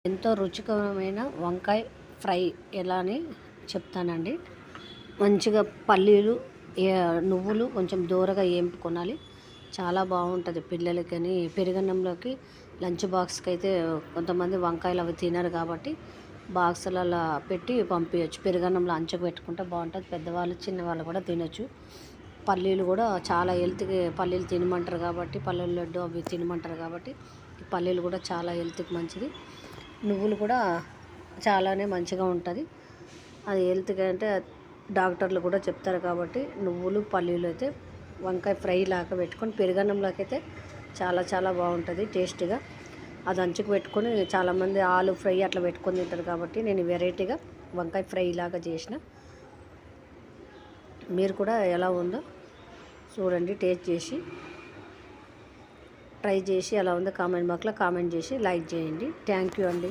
ఎంతో రుచికరమైన వంకాయ ఫ్రై ఎలా అని చెప్తానండి. మంచిగా పల్లీలు, నువ్వులు కొంచెం దూరగా ఏంపుకొనాలి. చాలా బాగుంటుంది పిల్లలకని. పెరుగన్నంలోకి లంచ్ బాక్స్కి అయితే కొంతమంది వంకాయలు అవి తినరు కాబట్టి బాక్సులలో పెట్టి పంపించవచ్చు. పెరుగన్నంలో అంచుకు పెట్టుకుంటే బాగుంటుంది. పెద్దవాళ్ళు చిన్నవాళ్ళు కూడా తినొచ్చు. పల్లీలు కూడా చాలా హెల్త్కి, పల్లీలు తినమంటారు కాబట్టి, పల్లీల లడ్డు అవి తినమంటారు కాబట్టి ఈ పల్లీలు కూడా చాలా హెల్త్కి మంచిది. నువ్వులు కూడా చాలానే మంచిగా ఉంటుంది. అది హెల్త్కి అంటే డాక్టర్లు కూడా చెప్తారు కాబట్టి నువ్వులు, పల్లీలు అయితే వంకాయ ఫ్రై లాగా పెట్టుకొని పెరుగన్నంలోకి అయితే చాలా చాలా బాగుంటుంది టేస్ట్గా. అది అంచుకు పెట్టుకొని చాలామంది ఆలు ఫ్రై అట్లా పెట్టుకొని తింటారు కాబట్టి నేను వెరైటీగా వంకాయ ఫ్రై లాగా చేసిన. మీరు కూడా ఎలా ఉందో చూడండి, టేస్ట్ చేసి ట్రై చేసి ఎలా ఉందో కామెంట్ బాక్స్లో కామెంట్ చేసి లైక్ చేయండి. థ్యాంక్ యూ అండి.